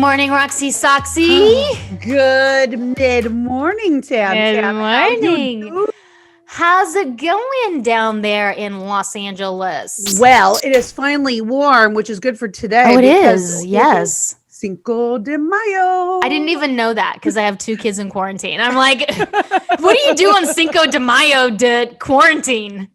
morning, Roxy Soxy. Good mid-morning, Tam. Good morning. How you doing? How's it going down there in Los Angeles? Well, it is finally warm, which is good for today. Oh, it because is. it Yes. Cinco de Mayo. I didn't even know that because I have 2 kids in quarantine. I'm like, what do you do on Cinco de Mayo to quarantine?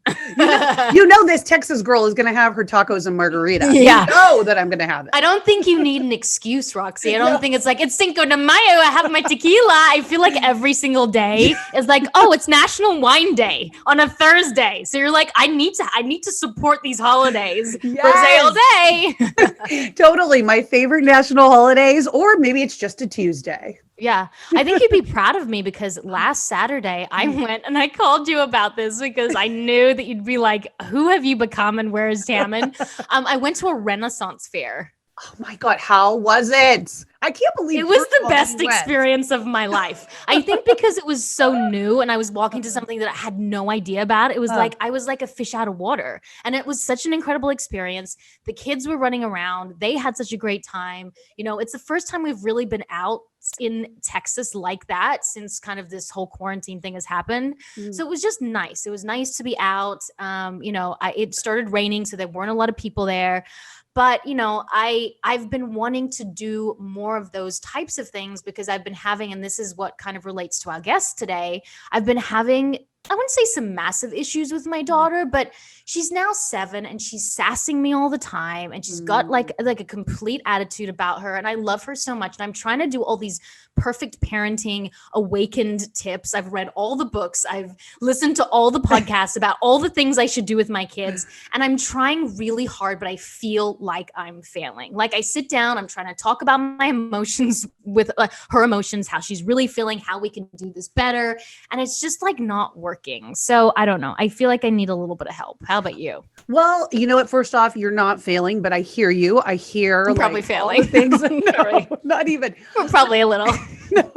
You know this Texas girl is going to have her tacos and margarita. Yeah. You know that I'm going to have it. I don't think you need an excuse, Roxy. I don't think it's like, it's Cinco de Mayo, I have my tequila. I feel like every single day is like, oh, it's National Wine Day on a Thursday. So you're like, I need to support these holidays. Yes. Rosé all day. Totally. My favorite national holidays, or maybe it's just a Tuesday. Yeah. I think you'd be proud of me because last Saturday I went and I called you about this because I knew that you'd be like, who have you become and where is Tammin? I went to a Renaissance fair. Oh my God. How was it? I can't believe it was the best experience of my life. I think because it was so new and I was walking to something that I had no idea about. It was like, I was like a fish out of water, and it was such an incredible experience. The kids were running around. They had such a great time. You know, it's the first time we've really been out in Texas like that since kind of this whole quarantine thing has happened. So it was just nice. It was nice to be out. It started raining, so there weren't a lot of people there. But, you know, I've been wanting to do more of those types of things because I've been having, and this is what kind of relates to our guest today, I've been having, I wouldn't say some massive issues with my daughter, but she's now 7 and she's sassing me all the time. And she's got like a complete attitude about her. And I love her so much. And I'm trying to do all these perfect parenting awakened tips. I've read all the books. I've listened to all the podcasts about all the things I should do with my kids. And I'm trying really hard, but I feel like I'm failing. Like I sit down, I'm trying to talk about my emotions with her emotions, how she's really feeling, how we can do this better. And it's just like not working. So I don't know. I feel like I need a little bit of help. How about you? Well, you know what? First off, you're not failing, but I hear you. I hear I'm probably failing. all the things. No, not even. Probably a little. No.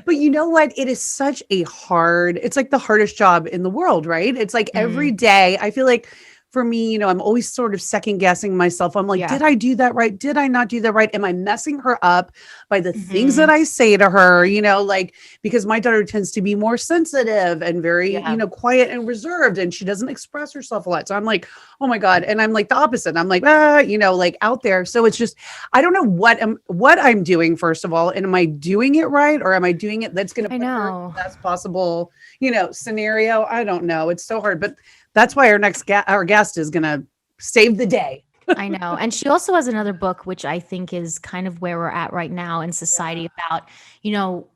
But you know what? It is such a it's like the hardest job in the world, right? It's like every day, I feel like for me, you know, I'm always sort of second guessing myself. I'm like, did I do that right? Did I not do that right? Am I messing her up by the things that I say to her? You know, like, because my daughter tends to be more sensitive and very, you know, quiet and reserved, and she doesn't express herself a lot. So I'm like, oh my God. And I'm like the opposite. I'm like, you know, like out there. So it's just, I don't know what I'm doing, first of all. And am I doing it right? Or am I doing it that's going to put her in the best possible, you know, scenario? I don't know. It's so hard. But that's why our guest is going to save the day. I know. And she also has another book, which I think is kind of where we're at right now in society about, you know,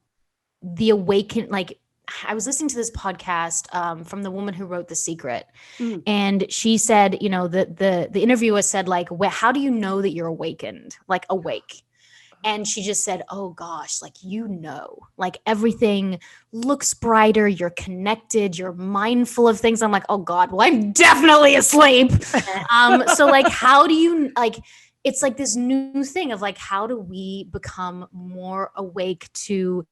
the like, I was listening to this podcast from the woman who wrote The Secret. And she said, you know, the interviewer said, like, how do you know that you're awakened, like awake? And she just said, oh gosh, like, you know, like everything looks brighter. You're connected. You're mindful of things. I'm like, oh God, well, I'm definitely asleep. So like, how do you, like, it's like this new thing of like, how do we become more awake to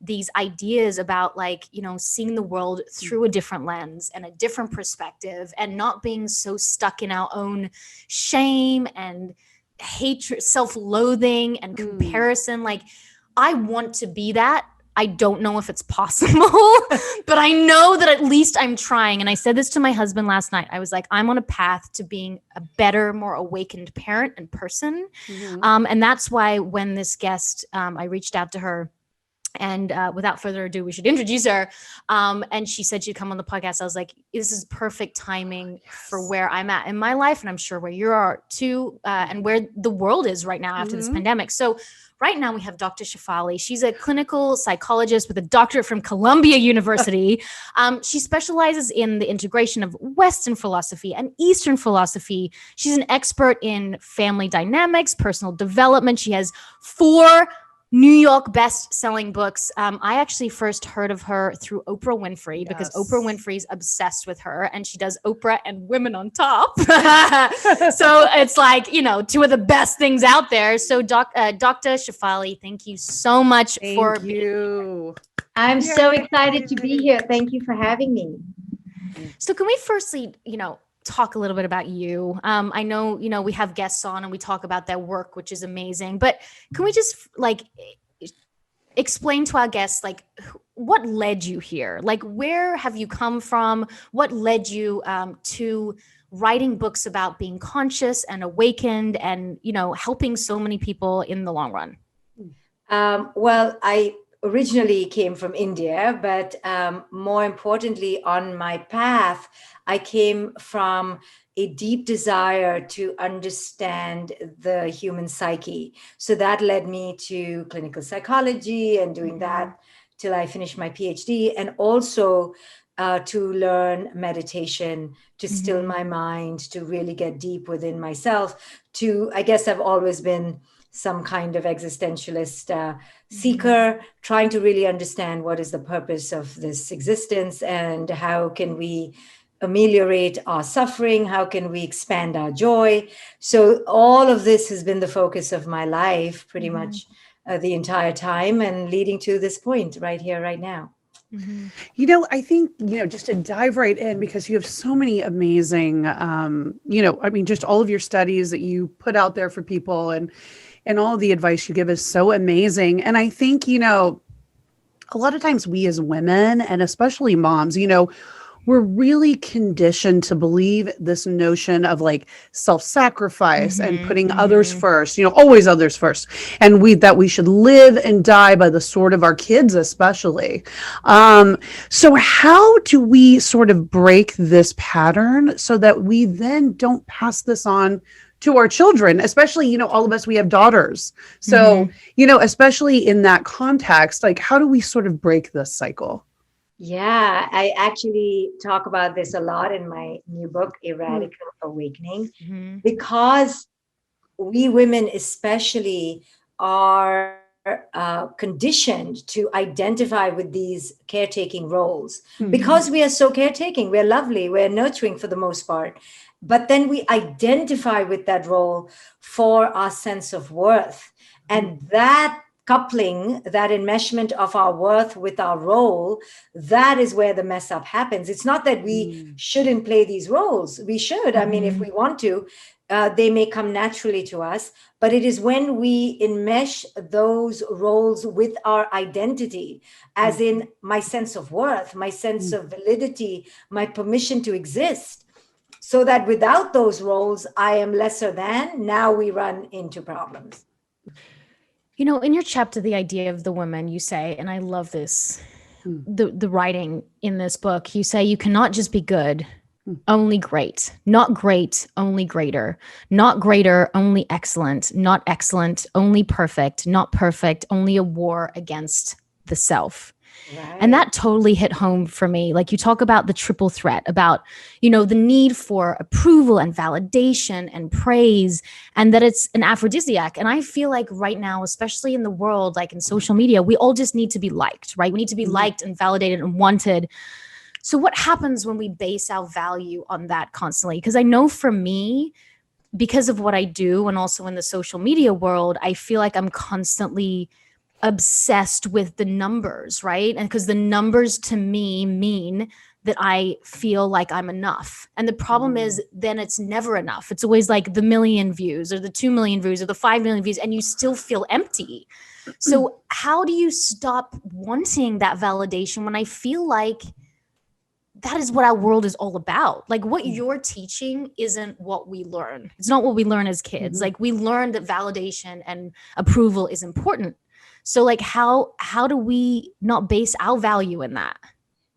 these ideas about, like, you know, seeing the world through a different lens and a different perspective, and not being so stuck in our own shame and hatred, self-loathing and comparison. Like, I want to be that. I don't know if it's possible, but I know that at least I'm trying. And I said this to my husband last night. I was like, I'm on a path to being a better, more awakened parent and person. And that's why when this guest, I reached out to her, and without further ado, we should introduce her. And she said she'd come on the podcast. I was like, this is perfect timing for where I'm at in my life. And I'm sure where you are too, and where the world is right now after this pandemic. So right now we have Dr. Shefali. She's a clinical psychologist with a doctorate from Columbia University. She specializes in the integration of Western philosophy and Eastern philosophy. She's an expert in family dynamics, personal development. She has 4 New York best-selling books. I actually first heard of her through Oprah Winfrey because Oprah Winfrey's obsessed with her, and she does Oprah and Women on Top. So it's like, you know, 2 of the best things out there. So Dr. Shefali, thank you so much for being here. I'm so excited to be here. Thank you for having me. So can we firstly, you know, talk a little bit about you. I know, we have guests on and we talk about their work, which is amazing, but can we just like explain to our guests, like, what led you here? Like, where have you come from? What led you to writing books about being conscious and awakened and, helping so many people in the long run? Well, I originally came from India, but more importantly, on my path, I came from a deep desire to understand the human psyche. So that led me to clinical psychology and doing that till I finished my PhD, and also to learn meditation, to still my mind, to really get deep within myself. I guess I've always been some kind of existentialist seeker, trying to really understand what is the purpose of this existence and how can we ameliorate our suffering, how can we expand our joy. So all of this has been the focus of my life pretty much the entire time, and leading to this point right here, right now. I think, just to dive right in, because you have so many amazing, just all of your studies that you put out there for people, and all the advice you give is so amazing. And I think, a lot of times we as women, and especially moms, we're really conditioned to believe this notion of like self-sacrifice and putting others first, always others first. And that we should live and die by the sword of our kids, especially. So how do we sort of break this pattern so that we then don't pass this on to our children, especially, all of us, we have daughters. So, especially in that context, like, how do we sort of break this cycle? Yeah, I actually talk about this a lot in my new book, A Radical Awakening, because we women especially are conditioned to identify with these caretaking roles, because we are so caretaking, we're lovely, we're nurturing for the most part. But then we identify with that role for our sense of worth. And that coupling, that enmeshment of our worth with our role, that is where the mess up happens. It's not that we shouldn't play these roles. We should. I mean, if we want to, they may come naturally to us. But it is when we enmesh those roles with our identity, as in my sense of worth, my sense of validity, my permission to exist, so that without those roles, I am lesser than. Now we run into problems. In your chapter, The Idea of the Woman, you say, and I love this, the writing in this book, you say, you cannot just be good, only great, not great, only greater, not greater, only excellent, not excellent, only perfect, not perfect, only a war against the self. Right. And that totally hit home for me. Like, you talk about the triple threat, about, the need for approval and validation and praise, and that it's an aphrodisiac. And I feel like right now, especially in the world, like in social media, we all just need to be liked, right? We need to be liked and validated and wanted. So what happens when we base our value on that constantly? Because I know for me, because of what I do, and also in the social media world, I feel like I'm constantly obsessed with the numbers, right? And because the numbers to me mean that I feel like I'm enough. And the problem is, then it's never enough. It's always like the 1 million views or the 2 million views or the 5 million views, and you still feel empty. So how do you stop wanting that validation when I feel like that is what our world is all about? Like, what you're teaching isn't what we learn. It's not what we learn as kids. Like, we learn that validation and approval is important. So like, how do we not base our value in that?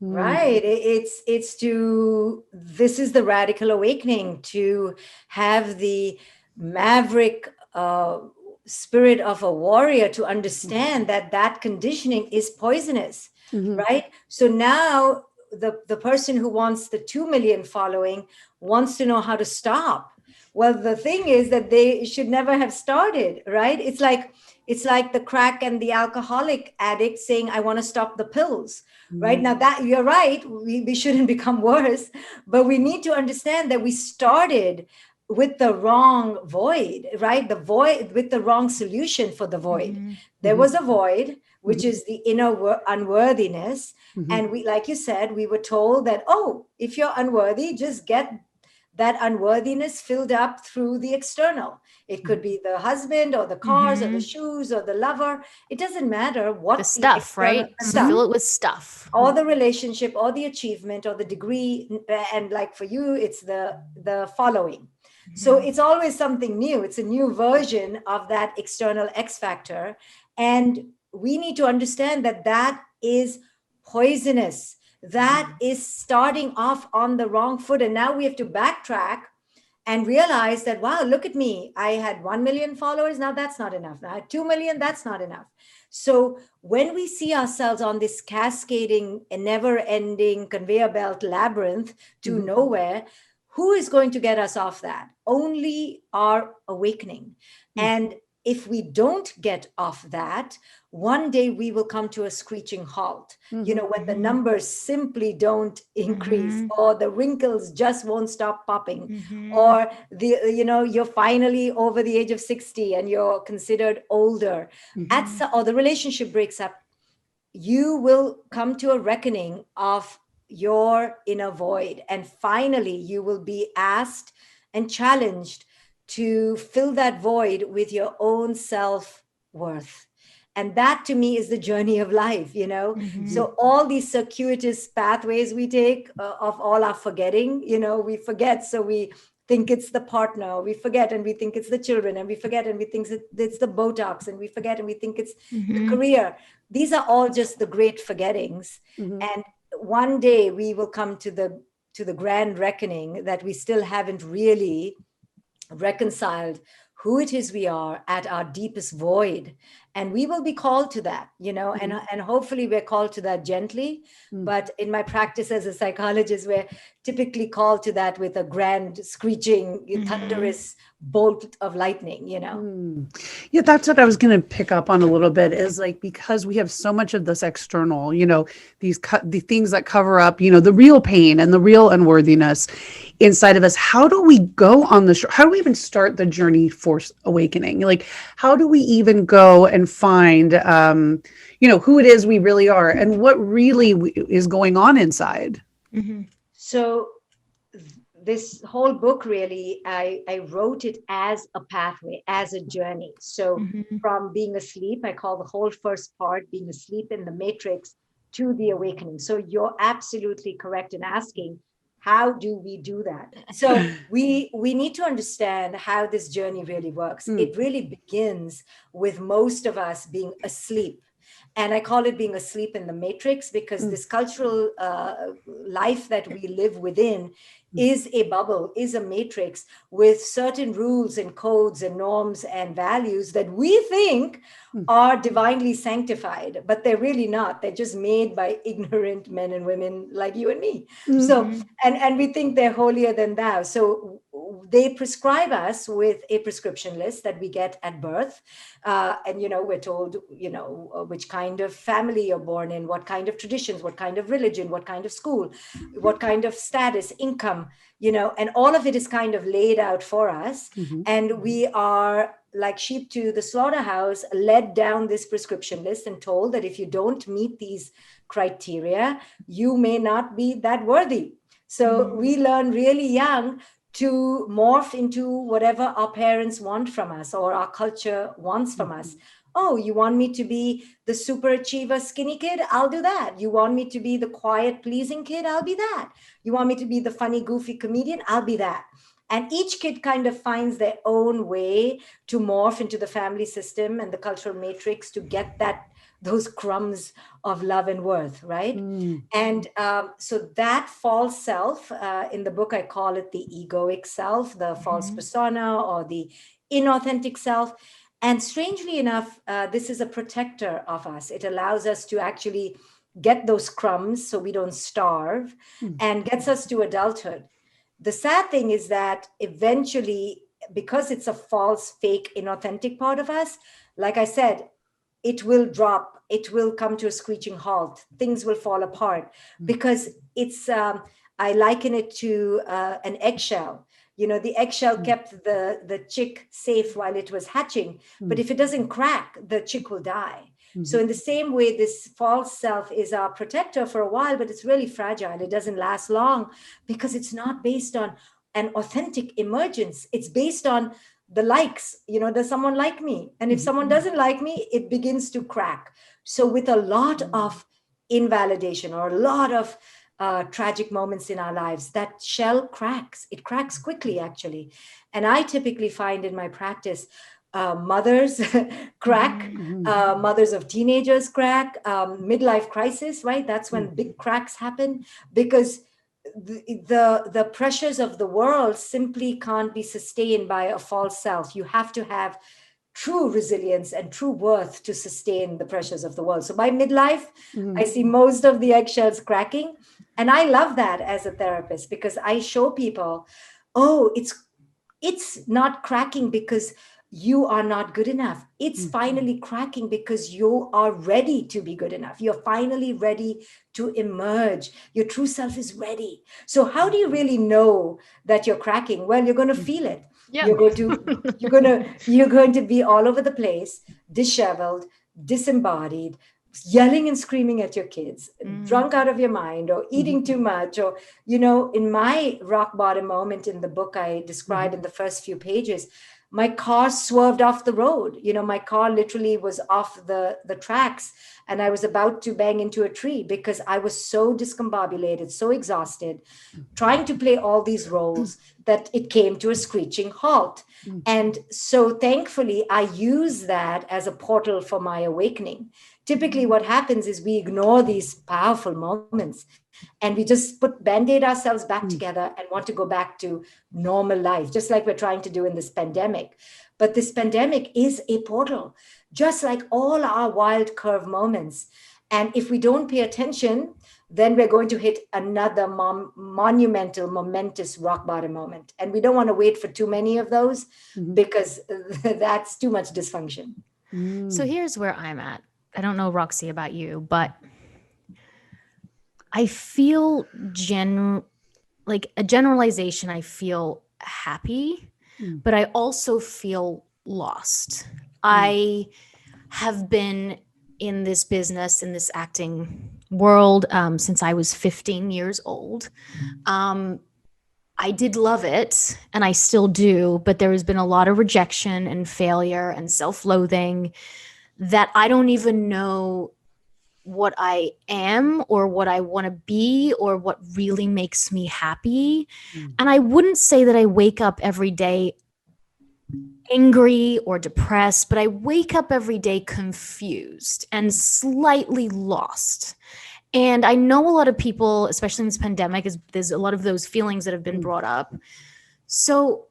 Right. This is the radical awakening, to have the maverick spirit of a warrior, to understand that conditioning is poisonous, right? So now the person who wants the 2 million following wants to know how to stop. Well, the thing is that they should never have started, right? It's like the crack and the alcoholic addict saying, I want to stop the pills, right? Now that you're right, we shouldn't become worse, but we need to understand that we started with the wrong void, right? The void with the wrong solution for the void. There was a void, which is the inner unworthiness. And we, like you said, we were told that, oh, if you're unworthy, just get that unworthiness filled up through the external. It could be the husband or the cars or the shoes or the lover. It doesn't matter what the stuff, right? the You stuff, fill it with stuff. or the relationship or the achievement or the degree. And like for you, it's the following. So it's always something new. It's a new version of that external X factor. And we need to understand that that is poisonous. That is starting off on the wrong foot. And now we have to backtrack and realize that, wow, look at me. I had 1 million followers. Now that's not enough. Now I had 2 million. That's not enough. So when we see ourselves on this cascading, never ending conveyor belt labyrinth to nowhere, who is going to get us off that? Only our awakening. And if we don't get off that, one day we will come to a screeching halt. When the numbers simply don't increase, or the wrinkles just won't stop popping, or you're finally over the age of 60 and you're considered older, or the relationship breaks up, you will come to a reckoning of your inner void. And finally, you will be asked and challenged to fill that void with your own self-worth. And that to me is the journey of life, So all these circuitous pathways we take of all our forgetting, we forget. So we think it's the partner, we forget, and we think it's the children, and we forget, and we think it's the Botox, and we forget, and we think it's the career. These are all just the great forgettings. And one day we will come to the grand reckoning that we still haven't really reconciled who it is we are at our deepest void. And we will be called to that, and hopefully we're called to that gently. But in my practice as a psychologist, we're typically called to that with a grand, screeching, thunderous bolt of lightning, Yeah, that's what I was going to pick up on a little bit, is like, because we have so much of this external, the things that cover up, the real pain and the real unworthiness inside of us. How do we go on how do we even start the journey for awakening? Like, how do we even go and find, who it is we really are and what really is going on inside? So this whole book, really, I wrote it as a pathway, as a journey. So from being asleep, I call the whole first part being asleep in the matrix, to the awakening. So you're absolutely correct in asking, how do we do that? So we need to understand how this journey really works. It really begins with most of us being asleep. And I call it being asleep in the matrix, because this cultural life that we live within is a bubble, is a matrix with certain rules and codes and norms and values that we think are divinely sanctified, but they're really not. They're just made by ignorant men and women like you and me. So, and we think they're holier than thou. So they prescribe us with a prescription list that we get at birth. And, we're told, which kind of family you're born in, what kind of traditions, what kind of religion, what kind of school, what kind of status, income, and all of it is kind of laid out for us. And we are, like sheep to the slaughterhouse, led down this prescription list and told that if you don't meet these criteria, you may not be that worthy. So we learn really young to morph into whatever our parents want from us or our culture wants from us. Oh, you want me to be the super achiever skinny kid? I'll do that. You want me to be the quiet pleasing kid? I'll be that. You want me to be the funny goofy comedian? I'll be that. And each kid kind of finds their own way to morph into the family system and the cultural matrix to get those crumbs of love and worth, right? And so that false self, in the book, I call it the egoic self, the false persona, or the inauthentic self. And strangely enough, this is a protector of us. It allows us to actually get those crumbs so we don't starve, and gets us to adulthood. The sad thing is that eventually, because it's a false, fake, inauthentic part of us, like I said, it will drop. It will come to a screeching halt. Things will fall apart, because it's, I liken it to an eggshell. The eggshell kept the chick safe while it was hatching. But if it doesn't crack, the chick will die. So in the same way, this false self is our protector for a while, but it's really fragile. It doesn't last long, because it's not based on an authentic emergence. It's based on the likes. Does someone like me? And if someone doesn't like me, it begins to crack. So with a lot of invalidation or a lot of tragic moments in our lives, that shell cracks. It cracks quickly, actually. And I typically find in my practice, mothers crack, mothers of teenagers crack, midlife crisis, right? That's when big cracks happen, because the pressures of the world simply can't be sustained by a false self. You have to have true resilience and true worth to sustain the pressures of the world. So by midlife, I see most of the eggshells cracking. And I love that as a therapist, because I show people, oh, it's not cracking because you are not good enough. It's finally cracking because you are ready to be good enough. You're finally ready to emerge. Your true self is ready. So how do you really know that you're cracking? Well, you're going to feel it. Yeah. You're going to be all over the place, disheveled, disembodied, yelling and screaming at your kids, drunk out of your mind, or eating too much, or in my rock bottom moment in the book I describe in the first few pages, my car swerved off the road. My car literally was off the tracks, and I was about to bang into a tree because I was so discombobulated, so exhausted, trying to play all these roles, that it came to a screeching halt. And so thankfully, I use that as a portal for my awakening. Typically, what happens is we ignore these powerful moments, and we just band-aid ourselves back together and want to go back to normal life, just like we're trying to do in this pandemic. But this pandemic is a portal, just like all our wild curve moments. And if we don't pay attention, then we're going to hit another monumental, momentous rock bottom moment. And we don't want to wait for too many of those, because that's too much dysfunction. So here's where I'm at. I don't know, Roxy, about you, but I feel like a generalization. I feel happy, but I also feel lost. I have been in this business, in this acting world, since I was 15 years old. I did love it, and I still do, but there has been a lot of rejection and failure and self-loathing that I don't even know what I am or what I want to be or what really makes me happy. And I wouldn't say that I wake up every day angry or depressed, but I wake up every day confused and slightly lost. And I know a lot of people, especially in this pandemic, there's a lot of those feelings that have been brought up. So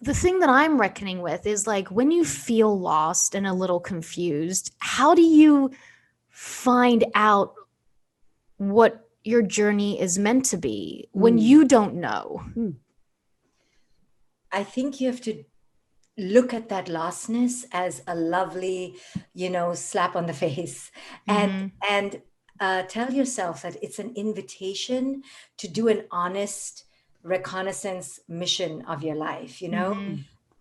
the thing that I'm reckoning with is, like, when you feel lost and a little confused, how do you find out what your journey is meant to be when you don't know? I think you have to look at that lostness as a lovely, slap on the face, and tell yourself that it's an invitation to do an honest reconnaissance mission of your life.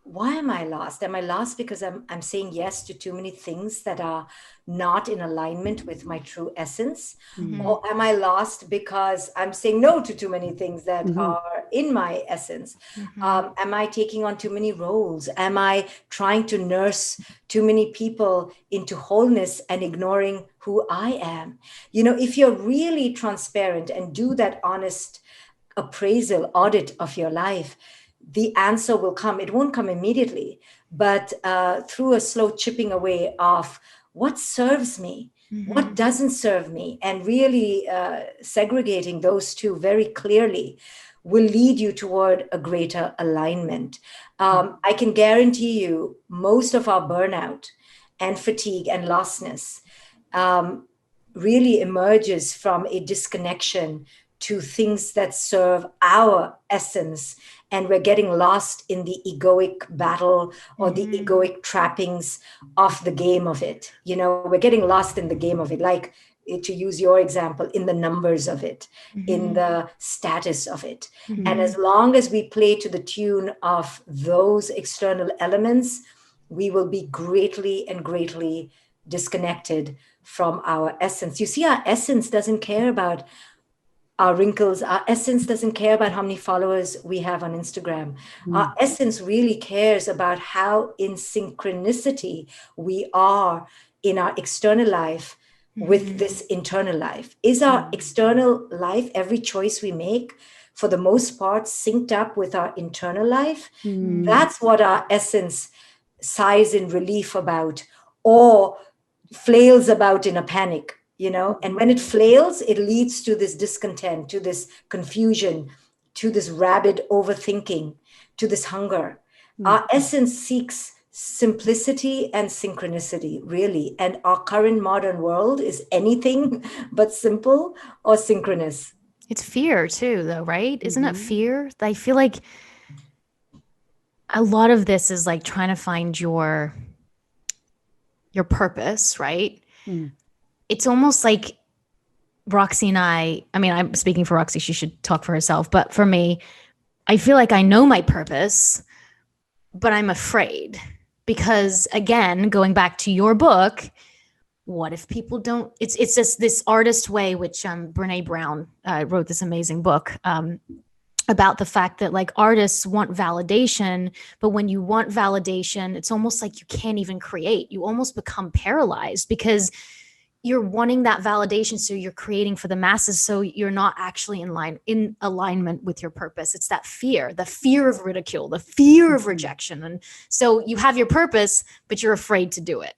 Why am I lost? Am I lost because I'm saying yes to too many things that are not in alignment with my true essence? Or am I lost because I'm saying no to too many things that are in my essence? Am I taking on too many roles? Am I trying to nurse too many people into wholeness and ignoring who I am? If you're really transparent and do that honest appraisal, audit of your life, the answer will come. It won't come immediately, but through a slow chipping away of what serves me, what doesn't serve me, and really segregating those two very clearly will lead you toward a greater alignment. I can guarantee you most of our burnout and fatigue and lostness really emerges from a disconnection to things that serve our essence, and we're getting lost in the egoic battle or the egoic trappings of the game of it. We're getting lost in the game of it, like, to use your example, in the numbers of it, in the status of it. And as long as we play to the tune of those external elements, we will be greatly and greatly disconnected from our essence. You see, our essence doesn't care about our wrinkles. Our essence doesn't care about how many followers we have on Instagram. Our essence really cares about how in synchronicity we are in our external life with this internal life. Is our external life, every choice we make, for the most part, synced up with our internal life? That's what our essence sighs in relief about, or flails about in a panic, and when it flails, it leads to this discontent, to this confusion, to this rabid overthinking, to this hunger. Our essence seeks simplicity and synchronicity, really, and our current modern world is anything but simple or synchronous. It's fear too, though, right? Isn't it fear? I feel like a lot of this is like trying to find your purpose, right? It's almost like Roxy and I mean, I'm speaking for Roxy, she should talk for herself, but for me, I feel like I know my purpose, but I'm afraid because, again, going back to your book, what if people don't? It's just this artist way, which Brene Brown wrote this amazing book about the fact that like artists want validation, but when you want validation, it's almost like you can't even create. You almost become paralyzed because you're wanting that validation, so you're creating for the masses, so you're not actually in alignment with your purpose. It's that fear, the fear of ridicule, the fear of rejection. And so you have your purpose, but you're afraid to do it.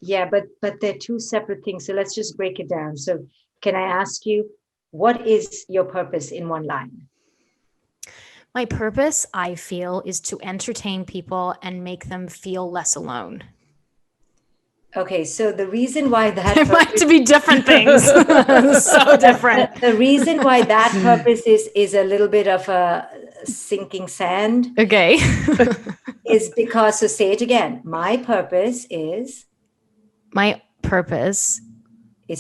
Yeah, but they're two separate things. So let's just break it down. So can I ask you, what is your purpose in one line? My purpose, I feel, is to entertain people and make them feel less alone. Okay, so the reason why that there might be different things. So different. The reason why that purpose is a little bit of a sinking sand. Okay. is because, so say it again. My purpose is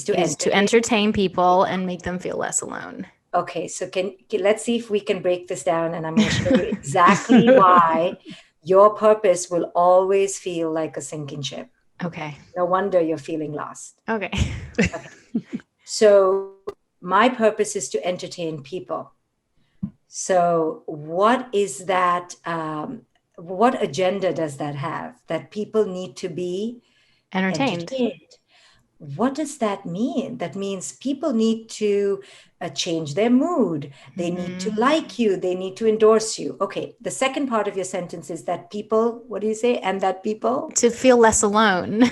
to entertain people and make them feel less alone. Okay, so let's see if we can break this down, and I'm going to show you exactly why your purpose will always feel like a sinking ship. Okay. No wonder you're feeling lost. Okay. So my purpose is to entertain people. So what is that? What agenda does that have? That people need to be entertained. What does that mean? That means people need to change their mood. They need to like you. They need to endorse you. Okay. The second part of your sentence is that people, what do you say? And that people? To feel less alone.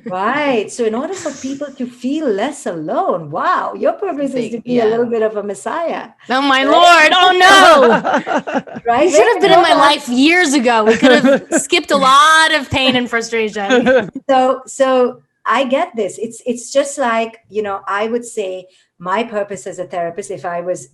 Right. So in order for people to feel less alone, wow, your purpose is to be a little bit of a messiah. Oh, my Lord. Oh, no. Right? You should have been in my life years ago. We could have skipped a lot of pain and frustration. So I get this. It's just like, I would say my purpose as a therapist, if I was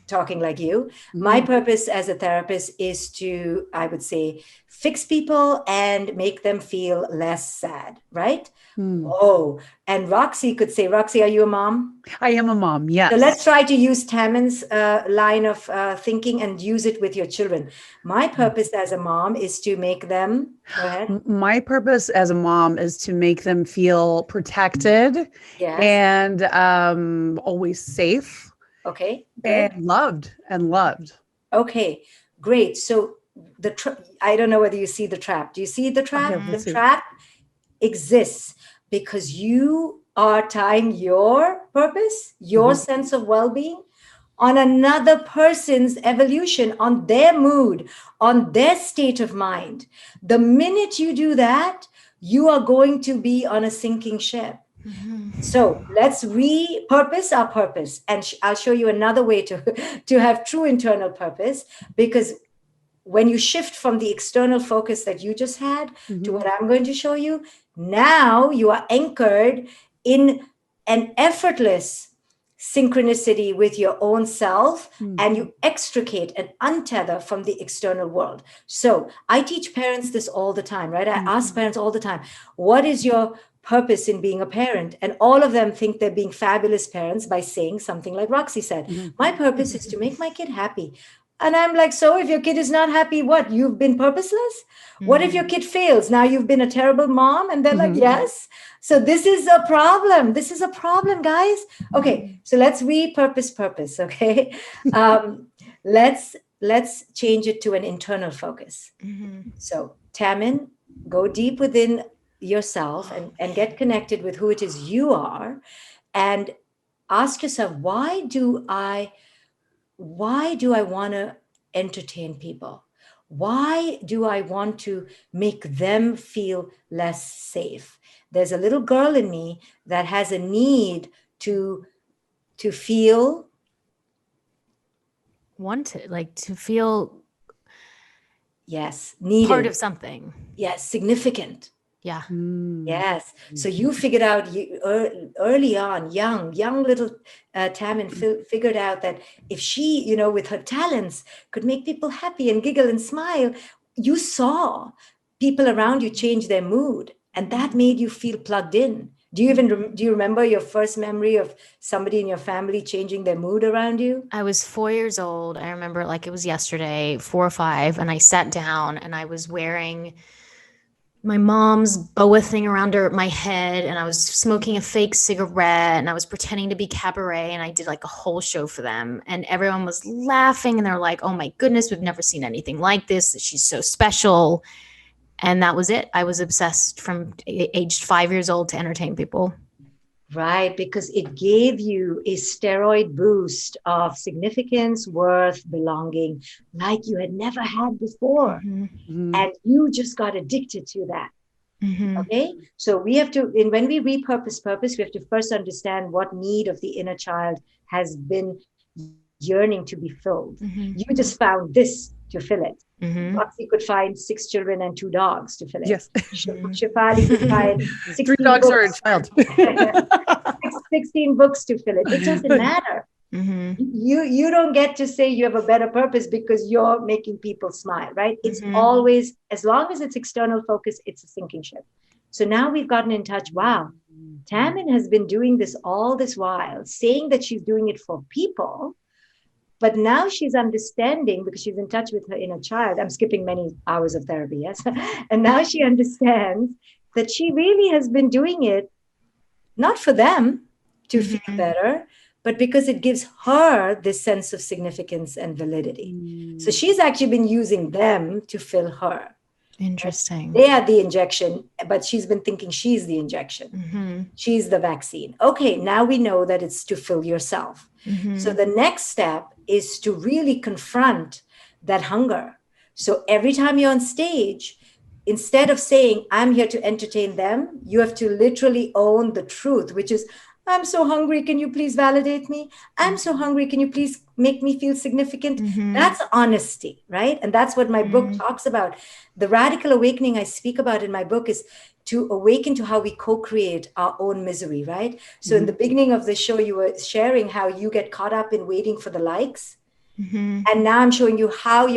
talking like you, my purpose as a therapist is to, I would say, fix people and make them feel less sad, right? Oh, and Roxy could say, Roxy, are you a mom? I am a mom, yes. So let's try to use Taman's line of thinking and use it with your children. My purpose as a mom is to make them, go ahead. My purpose as a mom is to make them feel protected and always safe. Okay. And loved. Okay, great. So I don't know whether you see the trap. Do you see the trap? Okay, the trap exists because you are tying your purpose, your sense of well-being on another person's evolution, on their mood, on their state of mind. The minute you do that, you are going to be on a sinking ship. So let's repurpose our purpose. And I'll show you another way to have true internal purpose, because when you shift from the external focus that you just had to what I'm going to show you, now you are anchored in an effortless synchronicity with your own self, and you extricate and untether from the external world. So I teach parents this all the time, right? I ask parents all the time, what is your purpose in being a parent? And all of them think they're being fabulous parents by saying something like Roxy said. My purpose is to make my kid happy. And I'm like, so if your kid is not happy, what? You've been purposeless? What if your kid fails? Now you've been a terrible mom? And they're like, yes. So this is a problem. This is a problem, guys. Okay, so let's repurpose purpose. Okay, let's change it to an internal focus. So Tamin, go deep within yourself and get connected with who it is you are, and ask yourself, why do I want to entertain people? Why do I want to make them feel less safe? There's a little girl in me that has a need to feel wanted, like to feel needed, part of something. Significant. Yeah. Yes. So you figured out early on, young little Tamin figured out that if she, with her talents, could make people happy and giggle and smile, you saw people around you change their mood, and that made you feel plugged in. Do you remember your first memory of somebody in your family changing their mood around you? I was 4 years old. I remember like it was yesterday, 4 or 5, and I sat down and I was wearing my mom's boa thing around my head, and I was smoking a fake cigarette, and I was pretending to be Cabaret, and I did like a whole show for them, and everyone was laughing, and they're like, oh my goodness, we've never seen anything like this. She's so special. And that was it. I was obsessed from aged 5 years old to entertain people. Right, because it gave you a steroid boost of significance, worth, belonging, like you had never had before. And you just got addicted to that. Okay, so we have to, when we repurpose purpose, we have to first understand what need of the inner child has been yearning to be filled. You just found this to fill it. Roxy could find 6 children and 2 dogs to fill it. Yes. Shefali could find 3 dogs or a child. 16 books to fill it. It doesn't matter. You don't get to say you have a better purpose because you're making people smile, right? It's always, as long as it's external focus, it's a sinking ship. So now we've gotten in touch. Wow, Tamin has been doing this all this while, saying that she's doing it for people. But now she's understanding, because she's in touch with her inner child. I'm skipping many hours of therapy, yes? And now she understands that she really has been doing it not for them to feel better, but because it gives her this sense of significance and validity. So she's actually been using them to fill her. Interesting. They are the injection, but she's been thinking she's the injection. She's the vaccine. Okay, now we know that it's to fill yourself. So the next step is to really confront that hunger. So every time you're on stage, instead of saying, I'm here to entertain them, you have to literally own the truth, which is, I'm so hungry. Can you please validate me? I'm so hungry. Can you please make me feel significant? That's honesty, right? And that's what my book talks about. The radical awakening I speak about in my book is to awaken to how we co-create our own misery, right? So in the beginning of the show, you were sharing how you get caught up in waiting for the likes. And now I'm showing you how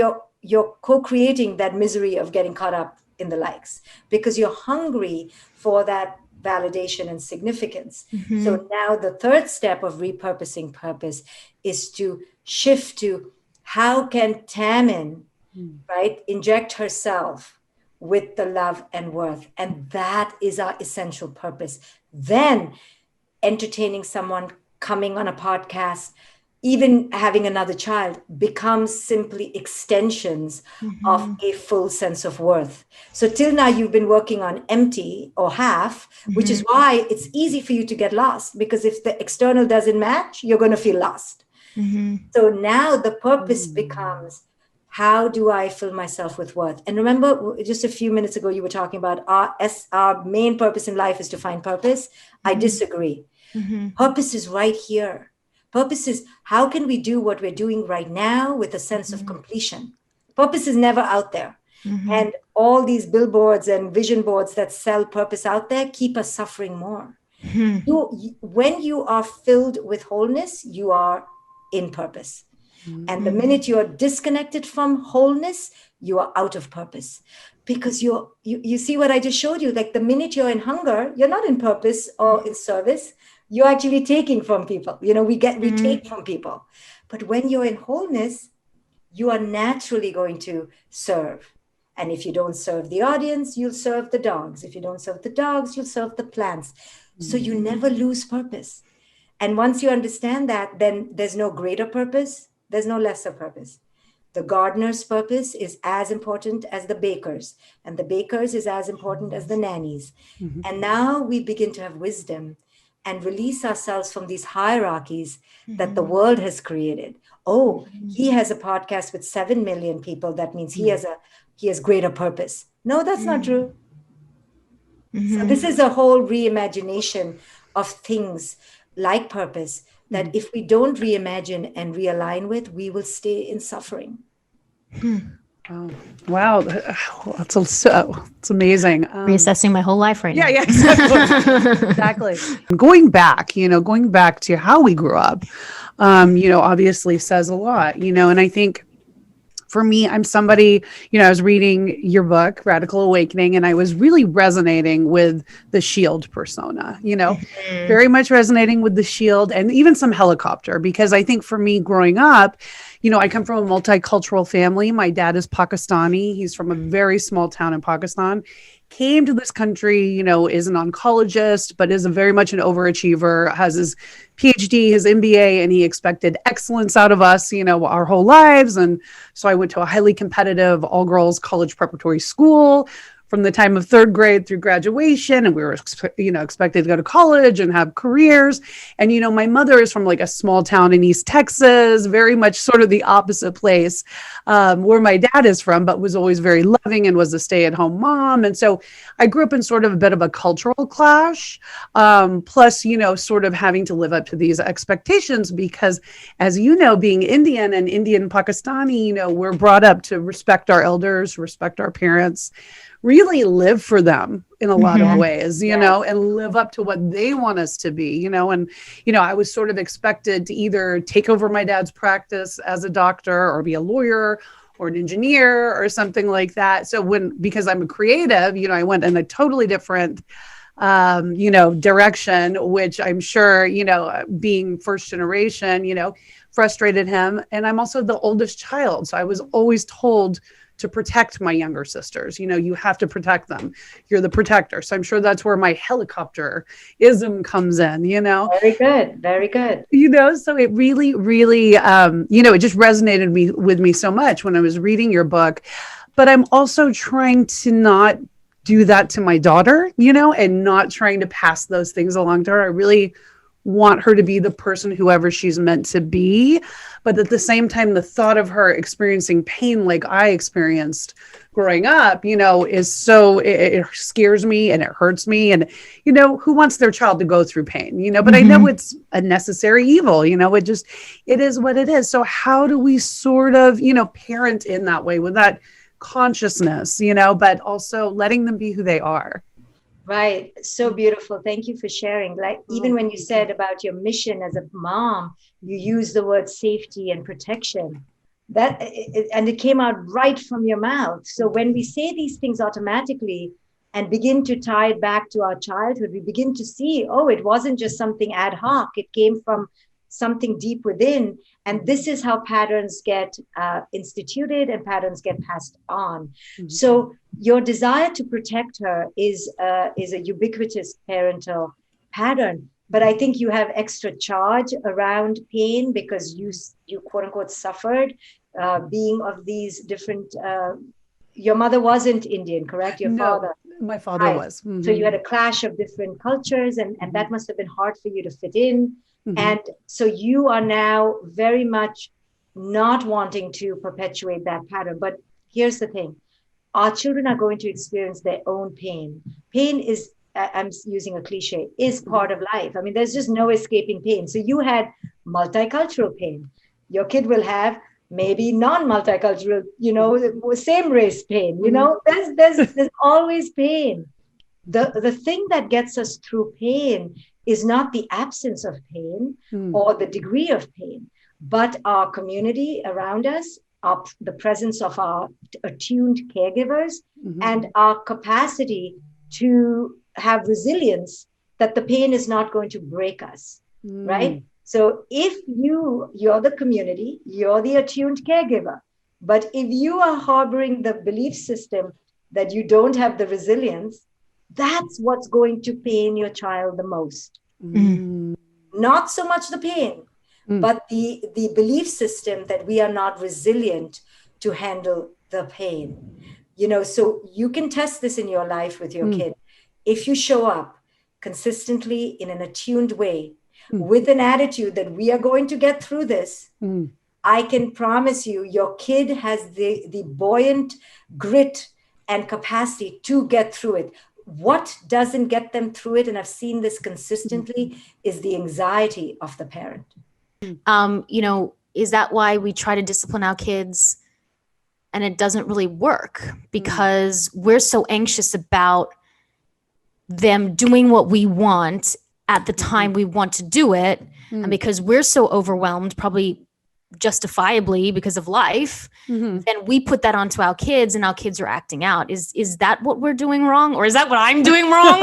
you're co-creating that misery of getting caught up in the likes, because you're hungry for that validation and significance. So now the third step of repurposing purpose is to shift to how can Tamin, right, inject herself with the love and worth. And that is our essential purpose. Then entertaining someone, coming on a podcast, even having another child becomes simply extensions of a full sense of worth. So till now, you've been working on empty or half, which is why it's easy for you to get lost, because if the external doesn't match, you're going to feel lost. So now the purpose becomes, how do I fill myself with worth? And remember, just a few minutes ago, you were talking about our main purpose in life is to find purpose. I disagree. Purpose is right here. Purpose is, how can we do what we're doing right now with a sense of completion? Purpose is never out there. And all these billboards and vision boards that sell purpose out there keep us suffering more. When you are filled with wholeness, you are in purpose. And the minute you're disconnected from wholeness, you are out of purpose. Because you see what I just showed you, like the minute you're in hunger, you're not in purpose or in service. You're actually taking from people. We take from people. But when you're in wholeness, you are naturally going to serve. And if you don't serve the audience, you'll serve the dogs. If you don't serve the dogs, you'll serve the plants. So you never lose purpose. And once you understand that, then there's no greater purpose, there's no lesser purpose. The gardener's purpose is as important as the baker's, and the baker's is as important as the nanny's. Mhm. And now we begin to have wisdom and release ourselves from these hierarchies that the world has created. Oh, he has a podcast with 7 million people. That means he has greater purpose. No, that's not true. So this is a whole reimagination of things like purpose that if we don't reimagine and realign with, we will stay in suffering. Oh, wow. It's amazing. Reassessing my whole life right now. Yeah, exactly. Exactly. Going back to how we grew up, obviously says a lot, and I think for me, I'm somebody, I was reading your book, Radical Awakening, and I was really resonating with the shield persona, very much resonating with the shield and even some helicopter, because I think for me growing up, I come from a multicultural family. My dad is Pakistani. He's from a very small town in Pakistan. Came to this country, is an oncologist, but is very much an overachiever, has his PhD, his MBA, and he expected excellence out of us, our whole lives. And so I went to a highly competitive all girls college preparatory school from the time of third grade through graduation. And we were, expected to go to college and have careers. And, my mother is from like a small town in East Texas, very much sort of the opposite place where my dad is from, but was always very loving and was a stay-at-home mom. And so I grew up in sort of a bit of a cultural clash, plus, sort of having to live up to these expectations because, as you know, being Indian and Indian Pakistani, we're brought up to respect our elders, respect our parents, really live for them in a lot of ways, and live up to what they want us to be, and, I was sort of expected to either take over my dad's practice as a doctor or be a lawyer or an engineer or something like that. So because I'm a creative, I went in a totally different, direction, which I'm sure, being first generation, frustrated him. And I'm also the oldest child. So I was always told to protect my younger sisters. You have to protect them. You're the protector. So I'm sure that's where my helicopter-ism comes in, Very good. Very good. So it really, really, it just resonated with me so much when I was reading your book. But I'm also trying to not do that to my daughter, and not trying to pass those things along to her. I really want her to be the person, whoever she's meant to be. But at the same time, the thought of her experiencing pain like I experienced growing up, is so, it scares me and it hurts me. And, who wants their child to go through pain, but I know it's a necessary evil, it is what it is. So how do we sort of, parent in that way with that consciousness, but also letting them be who they are? Right. So beautiful. Thank you for sharing. Like, even when you said about your mission as a mom, you use the word safety and protection. And it came out right from your mouth. So when we say these things automatically and begin to tie it back to our childhood, we begin to see, oh, it wasn't just something ad hoc. It came from something deep within. And this is how patterns get instituted and patterns get passed on. Mm-hmm. So your desire to protect her is a ubiquitous parental pattern. But I think you have extra charge around pain because you quote unquote suffered being of these different. Your mother wasn't Indian, correct? Your father. My father was. Mm-hmm. So you had a clash of different cultures, and that must have been hard for you to fit in. Mm-hmm. And so you are now very much not wanting to perpetuate that pattern. But here's the thing. Our children are going to experience their own pain. Pain is, I'm using a cliche, is part of life. I mean, there's just no escaping pain. So you had multicultural pain. Your kid will have maybe non-multicultural, same race pain, there's always pain. The thing that gets us through pain is not the absence of pain or the degree of pain, but our community around us, the presence of our attuned caregivers, and our capacity to have resilience that the pain is not going to break us, right? So if you're the community, you're the attuned caregiver, But if you are harboring the belief system that you don't have the resilience, that's what's going to pain your child the most. Mm. Not so much the pain, but the belief system that we are not resilient to handle the pain. So you can test this in your life with your kid. If you show up consistently in an attuned way with an attitude that we are going to get through this, I can promise you your kid has the buoyant grit and capacity to get through it. What doesn't get them through it, and I've seen this consistently, is the anxiety of the parent. Is that why we try to discipline our kids and it doesn't really work? Because we're so anxious about them doing what we want at the time we want to do it. And because we're so overwhelmed, probably justifiably because of life, then we put that onto our kids and our kids are acting out. Is that what we're doing wrong? Or is that what I'm doing wrong?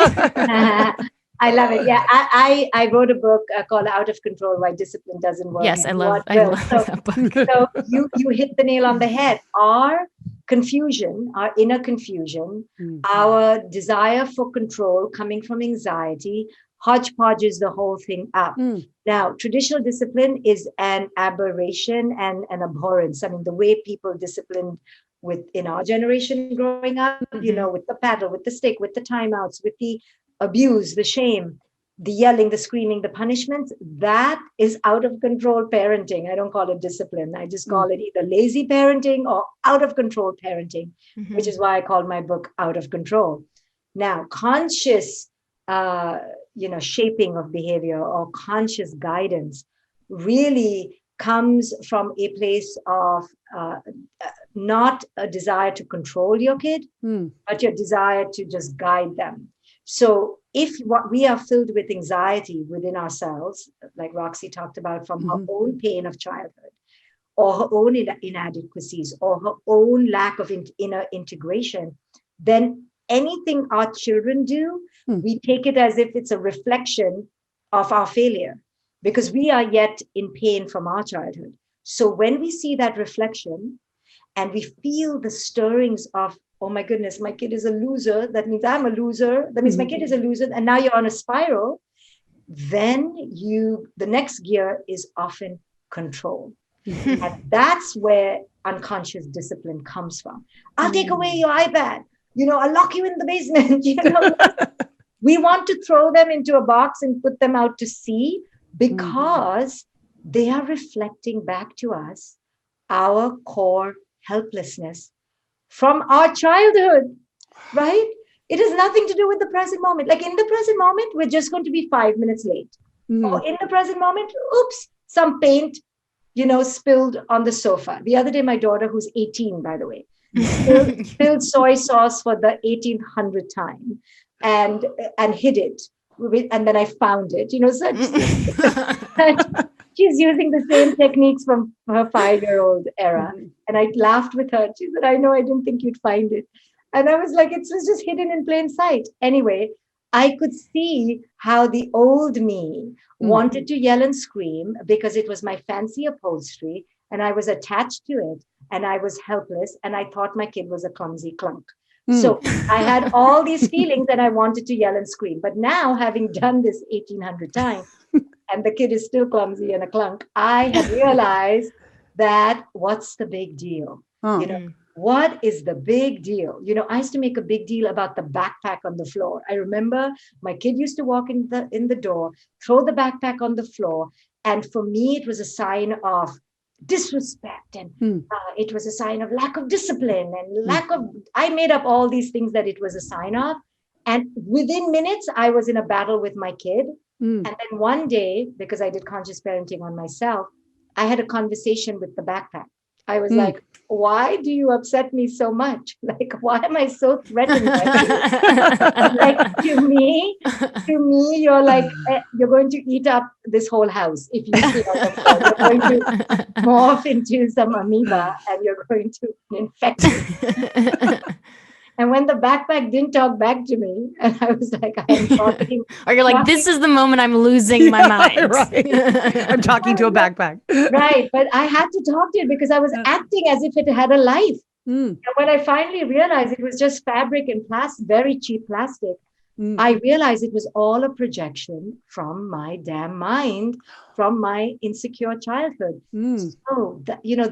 I love it. Yeah, I wrote a book called Out of Control: Why Discipline Doesn't Work. Yes, I love that book. So you hit the nail on the head. Our confusion, our inner confusion, our desire for control coming from anxiety, hodgepodges the whole thing up. Now, traditional discipline is an aberration and an abhorrence. I mean, the way people disciplined in our generation growing up, with the paddle, with the stick, with the timeouts, with the abuse, the shame, the yelling, the screaming, the punishments, that is out of control parenting. I don't call it discipline. I just call it either lazy parenting or out of control parenting, which is why I called my book Out of Control. Now, conscious, shaping of behavior or conscious guidance really comes from a place of not a desire to control your kid, but your desire to just guide them. So if what we are filled with anxiety within ourselves, like Roxy talked about, from her own pain of childhood, or her own inadequacies, or her own lack of inner integration, then anything our children do, we take it as if it's a reflection of our failure, because we are yet in pain from our childhood. So when we see that reflection and we feel the stirrings of, oh my goodness, my kid is a loser, that means I'm a loser, that means my kid is a loser, and now you're on a spiral, then the next gear is often control. And that's where unconscious discipline comes from. I'll take away your iPad. I'll lock you in the basement. We want to throw them into a box and put them out to sea because they are reflecting back to us our core helplessness from our childhood, right? It has nothing to do with the present moment. Like in the present moment, we're just going to be 5 minutes late. Or in the present moment, oops, some paint, spilled on the sofa. The other day, my daughter, who's 18, by the way, spilled soy sauce for the 1800th time and hid it. And then I found it, she's using the same techniques from her 5-year-old era. And I laughed with her. She said, I know, I didn't think you'd find it. And I was like, it was just hidden in plain sight. Anyway, I could see how the old me wanted to yell and scream because it was my fancy upholstery and I was attached to it and I was helpless and I thought my kid was a clumsy clunk. So I had all these feelings and I wanted to yell and scream. But now, having done this 1800 times, and the kid is still clumsy and a clunk, I have realized that what's the big deal? What is the big deal? I used to make a big deal about the backpack on the floor. I remember my kid used to walk in the door, throw the backpack on the floor. And for me, it was a sign of disrespect. And it was a sign of lack of discipline and I made up all these things that it was a sign of. And within minutes, I was in a battle with my kid. And then one day, because I did conscious parenting on myself, I had a conversation with the backpack. I was like, why do you upset me so much? Like, why am I so threatened? Like to me, you're like, you're going to eat up this whole house. If you see on the floor, you're going to morph into some amoeba and you're going to infect me. And when the backpack didn't talk back to me, and I was like, I'm talking. Or you're like, this is the moment I'm losing my mind. Right. I'm talking to a backpack. Right. But I had to talk to it because I was acting as if it had a life. And when I finally realized it was just fabric and plastic, very cheap plastic, I realized it was all a projection from my damn mind, from my insecure childhood. So,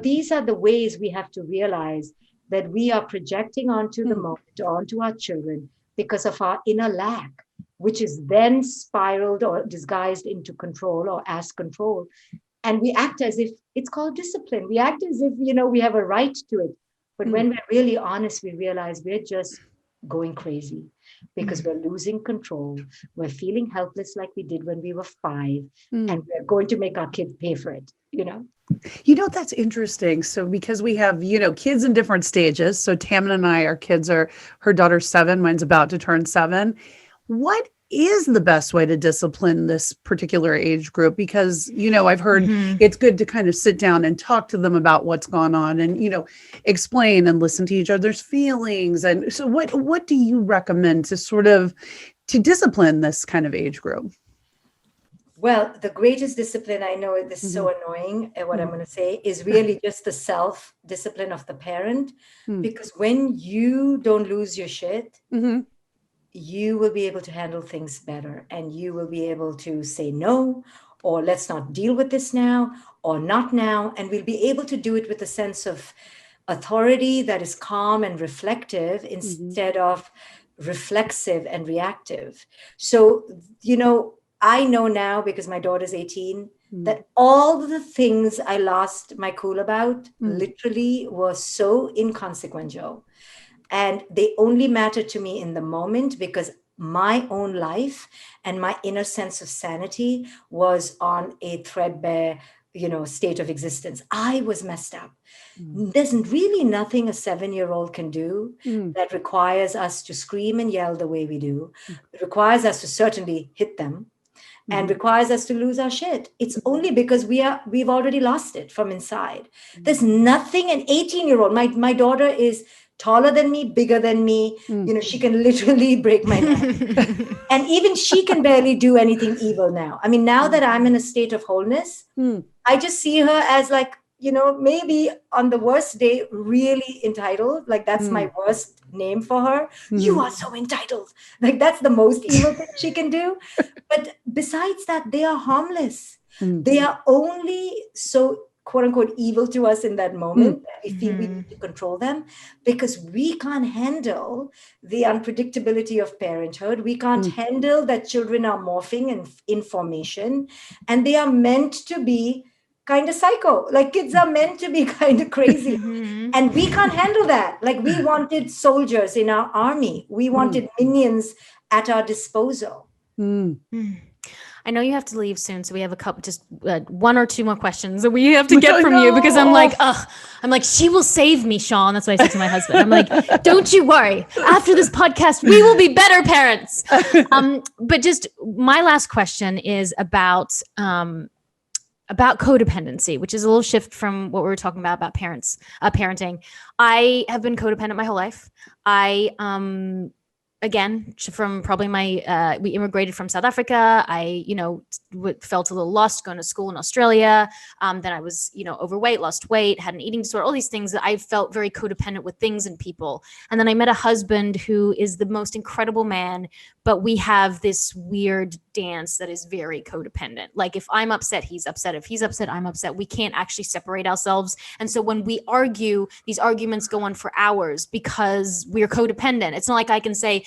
these are the ways we have to realize that we are projecting onto the moment, onto our children, because of our inner lack, which is then spiraled or disguised into control or as control. And we act as if it's called discipline. We act as if, we have a right to it. But when we're really honest, we realize we're just going crazy because we're losing control. We're feeling helpless like we did when we were 5, and we're going to make our kids pay for it, That's interesting. So because we have, kids in different stages. So Tammin and I, our kids her daughter's 7, mine's about to turn 7. What is the best way to discipline this particular age group? Because, I've heard it's good to kind of sit down and talk to them about what's gone on and, explain and listen to each other's feelings. And so what do you recommend to discipline this kind of age group? Well, the greatest discipline, I know this is so annoying, what I'm going to say, is really just the self-discipline of the parent. Because when you don't lose your shit, you will be able to handle things better, and you will be able to say no, or let's not deal with this now, or not now. And we'll be able to do it with a sense of authority that is calm and reflective instead of reflexive and reactive. So, I know now, because my daughter's 18, that all the things I lost my cool about literally were so inconsequential. And they only matter to me in the moment because my own life and my inner sense of sanity was on a threadbare, state of existence. I was messed up. There's really nothing a 7-year-old can do that requires us to scream and yell the way we do. It requires us to certainly hit them and requires us to lose our shit. It's only because we've already lost it from inside. There's nothing an 18-year-old, my daughter is taller than me, bigger than me. She can literally break my neck. And even she can barely do anything evil now. I mean, now that I'm in a state of wholeness, I just see her as like, maybe on the worst day, really entitled. Like that's my worst name for her. You are so entitled. Like that's the most evil thing she can do. But besides that, they are harmless. They are only so quote unquote evil to us in that moment that we feel we need to control them, because we can't handle the unpredictability of parenthood. We can't handle that children are morphing in formation, and they are meant to be kind of psycho. Like kids are meant to be kind of crazy. And we can't handle that. Like we wanted soldiers in our army. We wanted minions at our disposal. I know you have to leave soon, so we have a couple, just 1 or 2 more questions that we have to get from you, because I'm like, she will save me, Sean. That's what I said to my husband. I'm like, don't you worry. After this podcast, we will be better parents. But just my last question is about codependency, which is a little shift from what we were talking about parenting. I have been codependent my whole life. Again, from probably we immigrated from South Africa. I, felt a little lost going to school in Australia. Then I was, overweight, lost weight, had an eating disorder, all these things that I felt very codependent with things and people. And then I met a husband who is the most incredible man, but we have this weird dance that is very codependent. Like if I'm upset, he's upset. If he's upset, I'm upset. We can't actually separate ourselves. And so when we argue, these arguments go on for hours because we're codependent. It's not like I can say,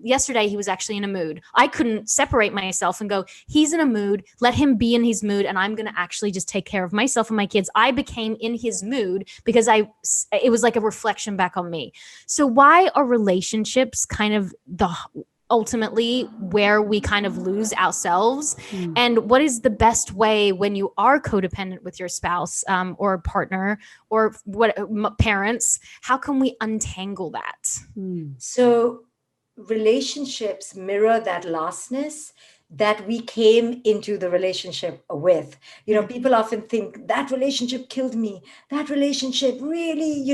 yesterday he was actually in a mood. I couldn't separate myself and go, he's in a mood, let him be in his mood, and I'm going to actually just take care of myself and my kids. I became in his mood because it was like a reflection back on me. So why are relationships kind of ultimately where we kind of lose ourselves? And what is the best way when you are codependent with your spouse or partner or parents? How can we untangle that? So relationships mirror that lostness that we came into the relationship with. People often think that relationship killed me. That relationship really,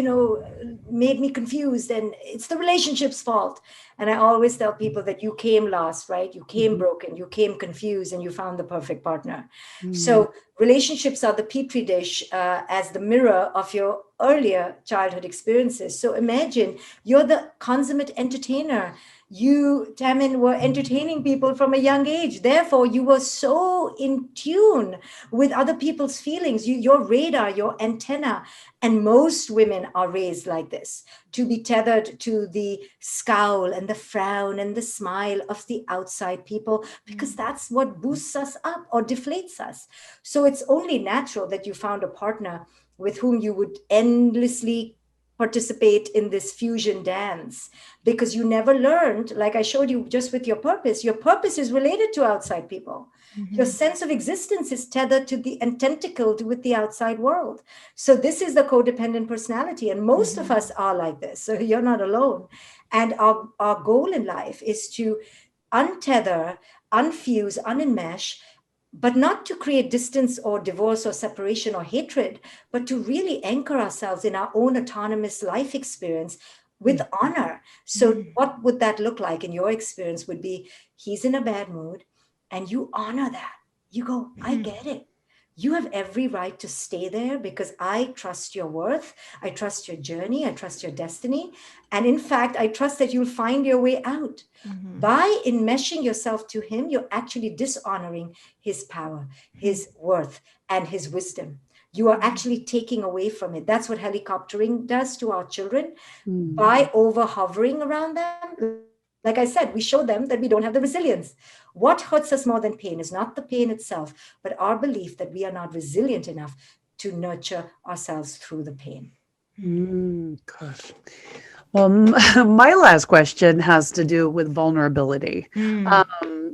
made me confused, and it's the relationship's fault. And I always tell people that you came lost, right? You came broken, you came confused, and you found the perfect partner. So relationships are the petri dish, as the mirror of your earlier childhood experiences. So imagine you're the consummate entertainer. You, Tamin, were entertaining people from a young age. Therefore, you were so in tune with other people's feelings, your radar, your antenna. And most women are raised like this, to be tethered to the scowl and the frown and the smile of the outside people, because that's what boosts us up or deflates us. So it's only natural that you found a partner with whom you would endlessly participate in this fusion dance, because you never learned, like I showed you just with your purpose is related to outside people. Your sense of existence is tethered to the and tentacled with the outside world. So this is the codependent personality, and most of us are like this, so you're not alone. And our goal in life is to untether, unfuse, unenmesh, but not to create distance or divorce or separation or hatred, but to really anchor ourselves in our own autonomous life experience with honor. So what would that look like in your experience? Would be, he's in a bad mood, and you honor that. You go, I get it. You have every right to stay there because I trust your worth. I trust your journey. I trust your destiny. And in fact, I trust that you'll find your way out. By enmeshing yourself to him, you're actually dishonoring his power, his worth, and his wisdom. You are actually taking away from it. That's what helicoptering does to our children. By over hovering around them, like I said, we show them that we don't have the resilience. What hurts us more than pain is not the pain itself, but our belief that we are not resilient enough to nurture ourselves through the pain. Gosh. Well, my last question has to do with vulnerability,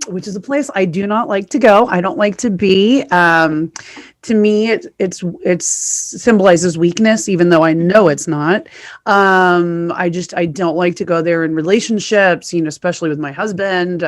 which is a place I do not like to go. I don't like to be. To me, it symbolizes weakness, even though I know it's not. I don't like to go there in relationships, especially with my husband,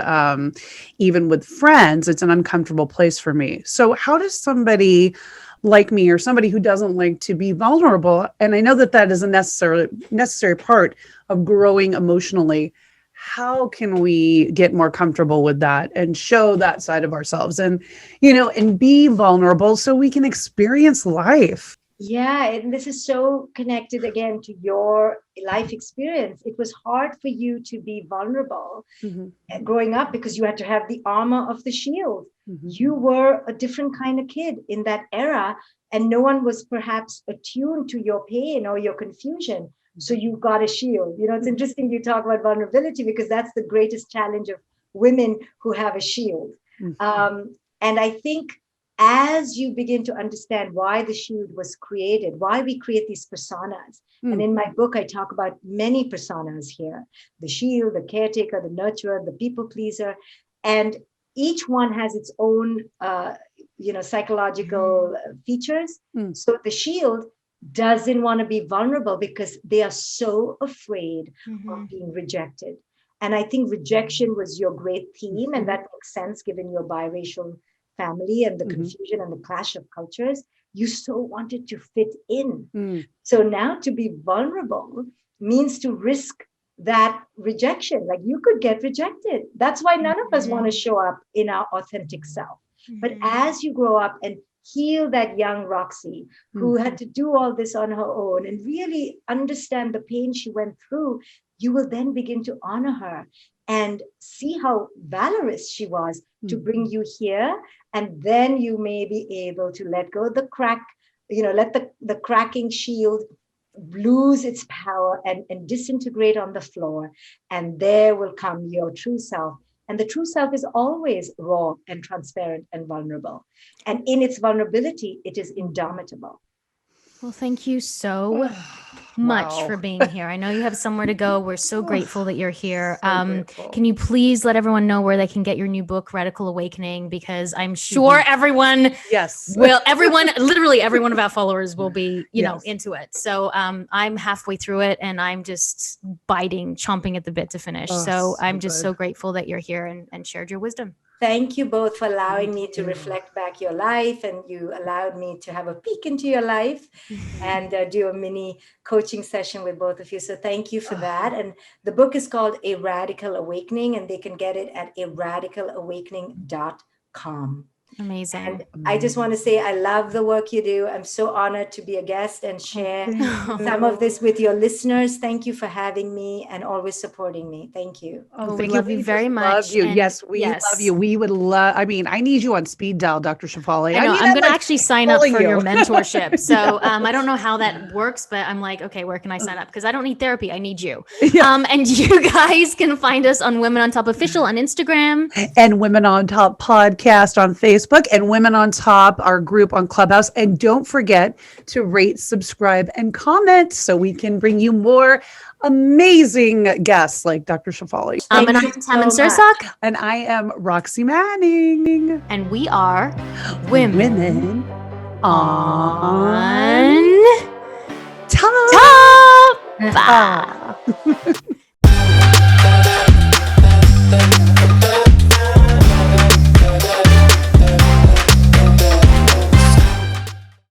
even with friends. It's an uncomfortable place for me. So how does somebody like me, or somebody who doesn't like to be vulnerable, and I know that is a necessary part of growing emotionally, how can we get more comfortable with that and show that side of ourselves, and and be vulnerable so we can experience life? Yeah, and this is so connected again to your life experience. It was hard for you to be vulnerable growing up because you had to have the armor of the shield. You were a different kind of kid in that era, and no one was perhaps attuned to your pain or your confusion. So you got a shield. It's interesting you talk about vulnerability, because that's the greatest challenge of women who have a shield. And I think as you begin to understand why the shield was created, why we create these personas. And in my book, I talk about many personas here: the shield, the caretaker, the nurturer, the people pleaser. And each one has its own, psychological features. So the shield doesn't want to be vulnerable because they are so afraid of being rejected. And I think rejection was your great theme, and that makes sense given your biracial family and the confusion and the clash of cultures. You so wanted to fit in. So now to be vulnerable means to risk that rejection. Like, you could get rejected. That's why none of us want to show up in our authentic self. But as you grow up and heal that young Roxy, who had to do all this on her own and really understand the pain she went through, you will then begin to honor her and see how valorous she was to bring you here. And then you may be able to let go of the crack, let the cracking shield lose its power and disintegrate on the floor. And there will come your true self. And the true self is always raw and transparent and vulnerable. And in its vulnerability, it is indomitable. Well, thank you so much for being here. I know you have somewhere to go. We're so grateful that you're here. Can you please let everyone know where they can get your new book, Radical Awakening? Because I'm sure everyone literally every one of our followers will be, into it. So I'm halfway through it and I'm just chomping at the bit to finish. So I'm just so grateful that you're here and shared your wisdom. Thank you both for allowing me to reflect back your life, and you allowed me to have a peek into your life and do a mini coaching session with both of you. So thank you for that. And the book is called A Radical Awakening, and they can get it at aradicalawakening.com. Amazing. And I just want to say I love the work you do. I'm so honored to be a guest and share some of this with your listeners. Thank you for having me and always supporting me. Thank you. Oh, we love you very much. Love you. Yes, we love you. We would love, I mean, I need you on speed dial, Dr. Shefali. I know. I'm going to actually sign up for your mentorship. So Yeah. I don't know how that works, but I'm like, okay, where can I sign up? Because I don't need therapy. I need you. Yeah. And you guys can find us on Women on Top Official on Instagram. And Women on Top Podcast on Facebook. And Women on Top, our group on Clubhouse. And don't forget to rate, subscribe, and comment so we can bring you more amazing guests like Dr. Shefali. And I'm Tammin Sursak. And I am Roxy Manning. And we are Women on Top.